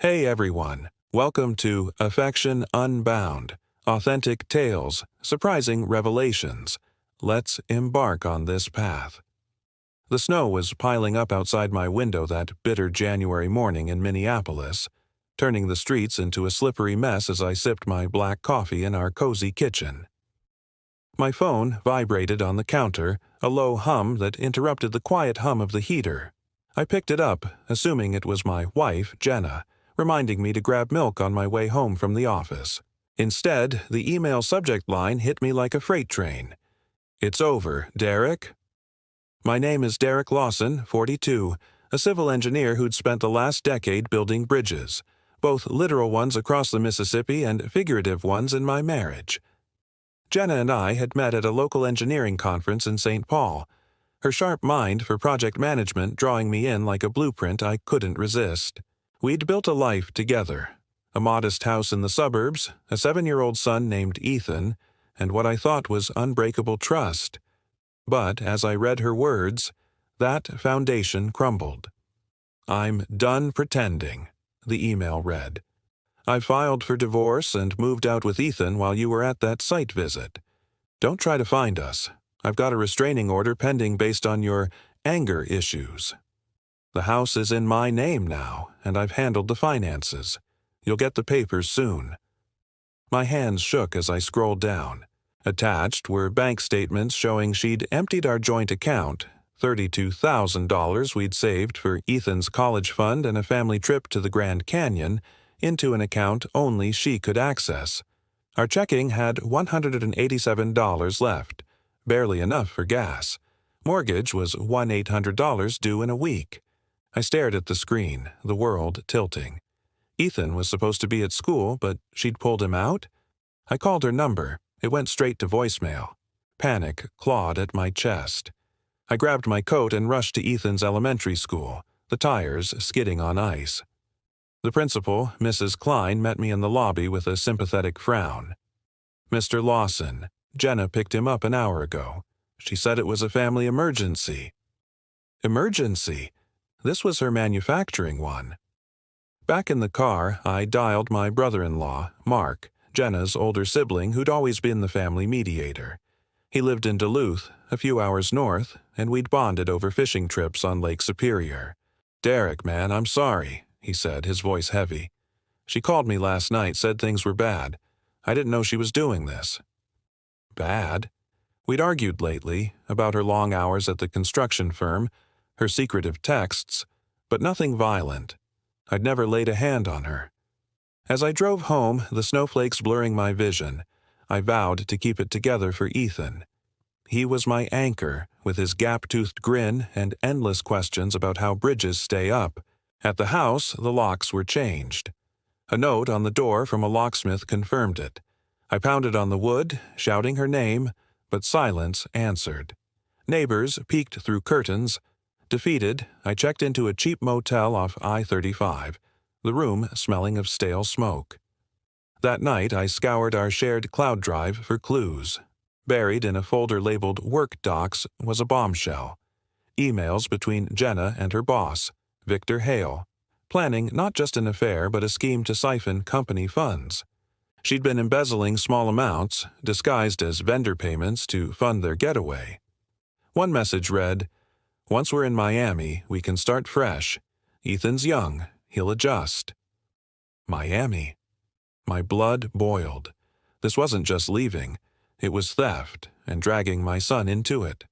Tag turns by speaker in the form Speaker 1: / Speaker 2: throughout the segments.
Speaker 1: Hey everyone, welcome to Affection Unbound, Authentic Tales, Surprising Revelations. Let's embark on this path. The snow was piling up outside my window that bitter January morning in Minneapolis, turning the streets into a slippery mess as I sipped my black coffee in our cozy kitchen. My phone vibrated on the counter, a low hum that interrupted the quiet hum of the heater. I picked it up, assuming it was my wife, Jenna, reminding me to grab milk on my way home from the office. Instead, the email subject line hit me like a freight train. "It's over, Derek." My name is Derek Lawson, 42, a civil engineer who'd spent the last decade building bridges, both literal ones across the Mississippi and figurative ones in my marriage. Jenna and I had met at a local engineering conference in St. Paul, her sharp mind for project management drawing me in like a blueprint I couldn't resist. We'd built a life together, a modest house in the suburbs, a 7-year-old son named Ethan, and what I thought was unbreakable trust. But as I read her words, that foundation crumbled. "I'm done pretending," the email read. "I filed for divorce and moved out with Ethan while you were at that site visit. Don't try to find us. I've got a restraining order pending based on your anger issues. The house is in my name now, and I've handled the finances. You'll get the papers soon." My hands shook as I scrolled down. Attached were bank statements showing she'd emptied our joint account, $32,000 we'd saved for Ethan's college fund and a family trip to the Grand Canyon, into an account only she could access. Our checking had $187 left, barely enough for gas. Mortgage was $1,800 due in a week. I stared at the screen, the world tilting. Ethan was supposed to be at school, but she'd pulled him out? I called her number. It went straight to voicemail. Panic clawed at my chest. I grabbed my coat and rushed to Ethan's elementary school, the tires skidding on ice. The principal, Mrs. Klein, met me in the lobby with a sympathetic frown. "Mr. Lawson, Jenna picked him up an hour ago. She said it was a family emergency." Emergency? This was her manufacturing one. Back in the car, I dialed my brother-in-law, Mark, Jenna's older sibling who'd always been the family mediator. He lived in Duluth, a few hours north, and we'd bonded over fishing trips on Lake Superior. "Derek, man, I'm sorry," he said, his voice heavy. "She called me last night, said things were bad. I didn't know she was doing this." Bad? We'd argued lately, about her long hours at the construction firm, her secretive texts, but nothing violent. I'd never laid a hand on her. As I drove home, the snowflakes blurring my vision, I vowed to keep it together for Ethan. He was my anchor, with his gap-toothed grin and endless questions about how bridges stay up. At the house, the locks were changed. A note on the door from a locksmith confirmed it. I pounded on the wood, shouting her name, but silence answered. Neighbors peeked through curtains. Defeated, I checked into a cheap motel off I-35, the room smelling of stale smoke. That night, I scoured our shared cloud drive for clues. Buried in a folder labeled Work Docs was a bombshell. Emails between Jenna and her boss, Victor Hale, planning not just an affair but a scheme to siphon company funds. She'd been embezzling small amounts, disguised as vendor payments to fund their getaway. One message read, "Once we're in Miami, we can start fresh. Ethan's young. He'll adjust." Miami. My blood boiled. This wasn't just leaving. It was theft, and dragging my son into it.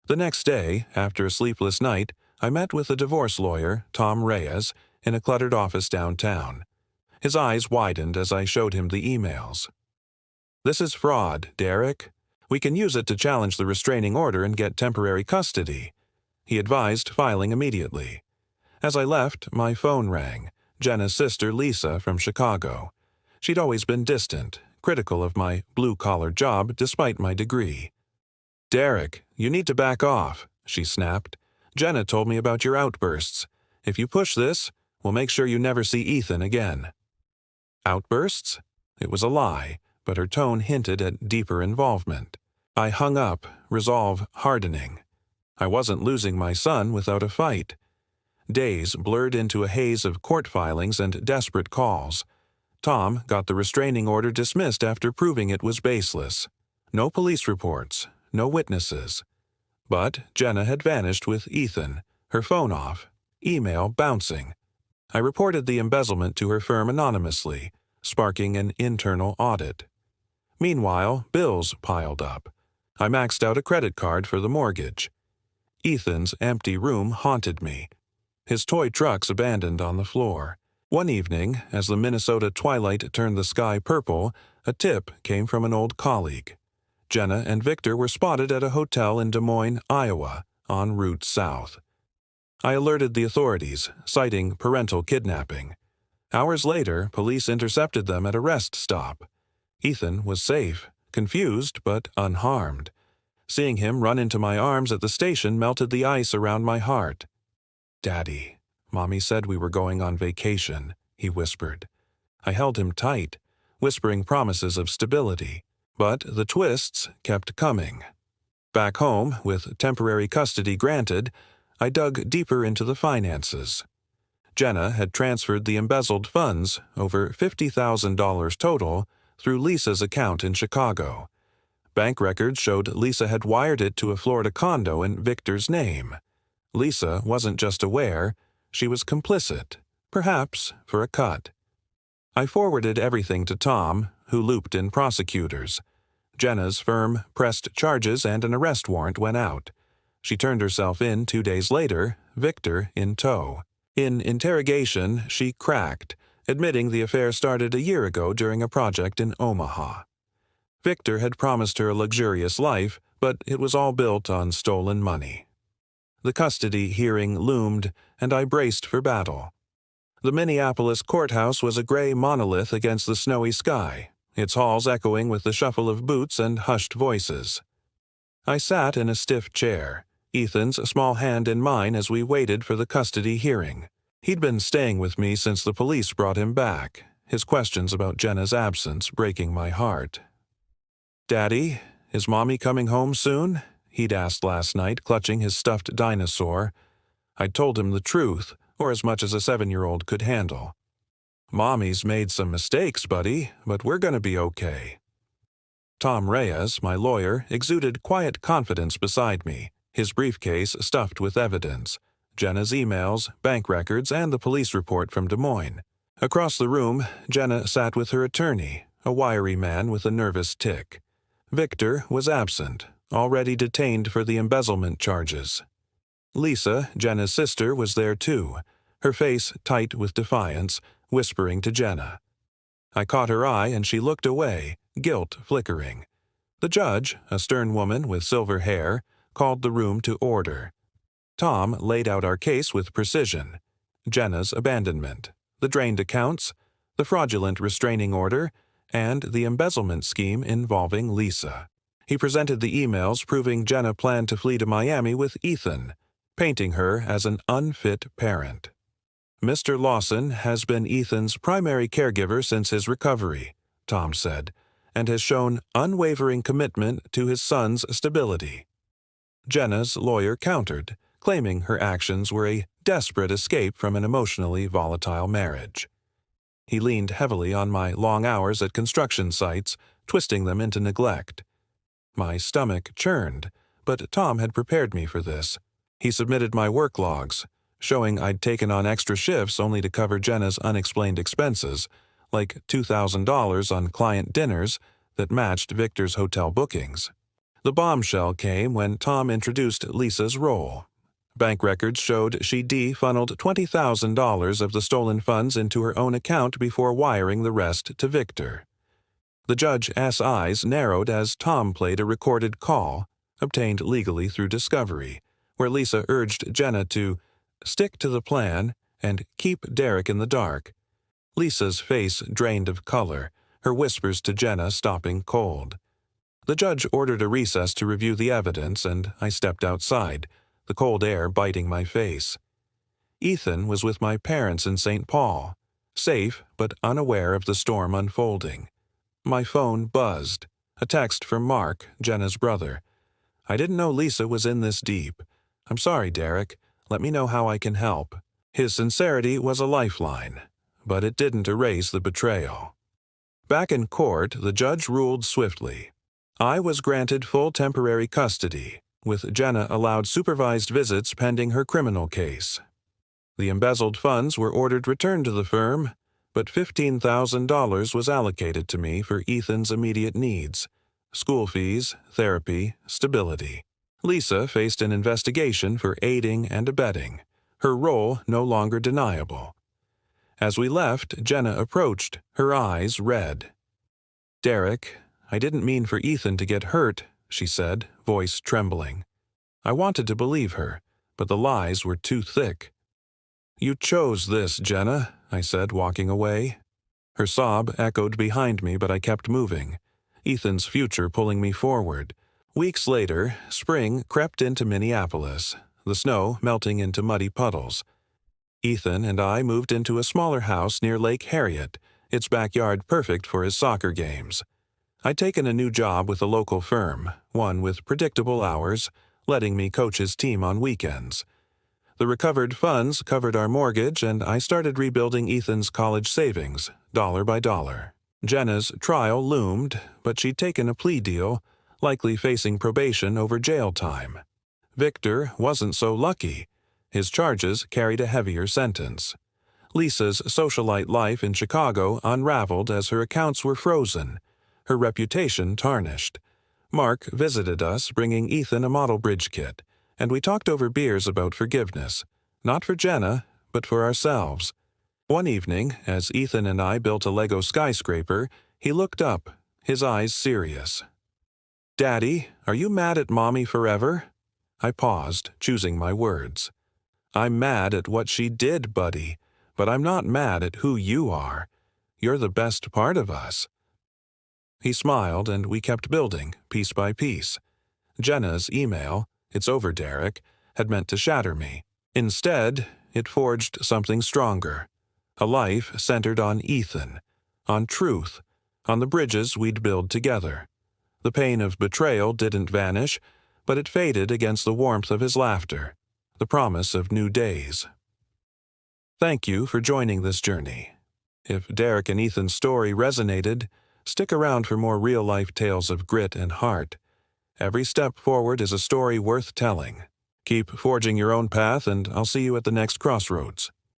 Speaker 1: The next day, after a sleepless night, I met with a divorce lawyer, Tom Reyes, in a cluttered office downtown. His eyes widened as I showed him the emails. "This is fraud, Derek. We can use it to challenge the restraining order and get temporary custody." He advised filing immediately. As I left, my phone rang, Jenna's sister Lisa from Chicago. She'd always been distant, critical of my blue-collar job despite my degree. "Derek, you need to back off," she snapped. "Jenna told me about your outbursts. If you push this, we'll make sure you never see Ethan again." Outbursts? It was a lie, but her tone hinted at deeper involvement. I hung up, resolve hardening. I wasn't losing my son without a fight. Days blurred into a haze of court filings and desperate calls. Tom got the restraining order dismissed after proving it was baseless. No police reports, no witnesses. But Jenna had vanished with Ethan, her phone off, email bouncing. I reported the embezzlement to her firm anonymously, sparking an internal audit. Meanwhile, bills piled up. I maxed out a credit card for the mortgage. Ethan's empty room haunted me. His toy trucks abandoned on the floor. One evening, as the Minnesota twilight turned the sky purple, a tip came from an old colleague. Jenna and Victor were spotted at a hotel in Des Moines, Iowa, en route south. I alerted the authorities, citing parental kidnapping. Hours later, police intercepted them at a rest stop. Ethan was safe, confused but unharmed. Seeing him run into my arms at the station melted the ice around my heart. "Daddy, Mommy said we were going on vacation," he whispered. I held him tight, whispering promises of stability. But the twists kept coming. Back home, with temporary custody granted, I dug deeper into the finances. Jenna had transferred the embezzled funds, over $50,000 total, through Lisa's account in Chicago. Bank records showed Lisa had wired it to a Florida condo in Victor's name. Lisa wasn't just aware, she was complicit, perhaps for a cut. I forwarded everything to Tom, who looped in prosecutors. Jenna's firm pressed charges and an arrest warrant went out. She turned herself in 2 days later, Victor in tow. In interrogation, she cracked, admitting the affair started a year ago during a project in Omaha. Victor had promised her a luxurious life, but it was all built on stolen money. The custody hearing loomed, and I braced for battle. The Minneapolis courthouse was a gray monolith against the snowy sky, its halls echoing with the shuffle of boots and hushed voices. I sat in a stiff chair, Ethan's small hand in mine as we waited for the custody hearing. He'd been staying with me since the police brought him back, his questions about Jenna's absence breaking my heart. "Daddy, is Mommy coming home soon?" he'd asked last night, clutching his stuffed dinosaur. I'd told him the truth, or as much as a 7-year-old could handle. "Mommy's made some mistakes, buddy, but we're gonna be okay." Tom Reyes, my lawyer, exuded quiet confidence beside me, his briefcase stuffed with evidence, Jenna's emails, bank records, and the police report from Des Moines. Across the room, Jenna sat with her attorney, a wiry man with a nervous tic. Victor was absent, already detained for the embezzlement charges. Lisa, Jenna's sister, was there too, her face tight with defiance, whispering to Jenna. I caught her eye and she looked away, guilt flickering. The judge, a stern woman with silver hair, called the room to order. Tom laid out our case with precision. Jenna's abandonment, the drained accounts, the fraudulent restraining order, and the embezzlement scheme involving Lisa. He presented the emails proving Jenna planned to flee to Miami with Ethan, painting her as an unfit parent. "Mr. Lawson has been Ethan's primary caregiver since his recovery," Tom said, "and has shown unwavering commitment to his son's stability." Jenna's lawyer countered, claiming her actions were a desperate escape from an emotionally volatile marriage. He leaned heavily on my long hours at construction sites, twisting them into neglect. My stomach churned, but Tom had prepared me for this. He submitted my work logs, showing I'd taken on extra shifts only to cover Jenna's unexplained expenses, like $2,000 on client dinners that matched Victor's hotel bookings. The bombshell came when Tom introduced Lisa's role. Bank records showed she funneled $20,000 of the stolen funds into her own account before wiring the rest to Victor. The judge's eyes narrowed as Tom played a recorded call, obtained legally through discovery, where Lisa urged Jenna to stick to the plan and keep Derek in the dark. Lisa's face drained of color, her whispers to Jenna stopping cold. The judge ordered a recess to review the evidence, and I stepped outside, the cold air biting my face. Ethan was with my parents in St. Paul, safe but unaware of the storm unfolding. My phone buzzed, a text from Mark, Jenna's brother. "I didn't know Lisa was in this deep. I'm sorry, Derek. Let me know how I can help. His sincerity was a lifeline, but it didn't erase the betrayal. Back in court, the judge ruled swiftly. I was granted full temporary custody, with Jenna allowed supervised visits pending her criminal case. The embezzled funds were ordered returned to the firm, but $15,000 was allocated to me for Ethan's immediate needs: school fees, therapy, stability. Lisa faced an investigation for aiding and abetting, her role no longer deniable. As we left, Jenna approached, her eyes red. "Derek, I didn't mean for Ethan to get hurt," she said, voice trembling. I wanted to believe her, but the lies were too thick. "You chose this, Jenna," I said, walking away. Her sob echoed behind me, but I kept moving, Ethan's future pulling me forward. Weeks later, spring crept into Minneapolis, the snow melting into muddy puddles. Ethan and I moved into a smaller house near Lake Harriet, its backyard perfect for his soccer games. I'd taken a new job with a local firm, one with predictable hours, letting me coach his team on weekends. The recovered funds covered our mortgage, and I started rebuilding Ethan's college savings, dollar by dollar. Jenna's trial loomed, but she'd taken a plea deal, likely facing probation over jail time. Victor wasn't so lucky. His charges carried a heavier sentence. Lisa's socialite life in Chicago unraveled as her accounts were frozen, her reputation tarnished. Mark visited us, bringing Ethan a model bridge kit, and we talked over beers about forgiveness, not for Jenna, but for ourselves. One evening, as Ethan and I built a Lego skyscraper, he looked up, his eyes serious. "Daddy, are you mad at Mommy forever?" I paused, choosing my words. "I'm mad at what she did, buddy, but I'm not mad at who you are. You're the best part of us." He smiled, and we kept building, piece by piece. Jenna's email, "It's over, Derek," had meant to shatter me. Instead, it forged something stronger. A life centered on Ethan, on truth, on the bridges we'd build together. The pain of betrayal didn't vanish, but it faded against the warmth of his laughter, the promise of new days. Thank you for joining this journey. If Derek and Ethan's story resonated, stick around for more real-life tales of grit and heart. Every step forward is a story worth telling. Keep forging your own path, and I'll see you at the next crossroads.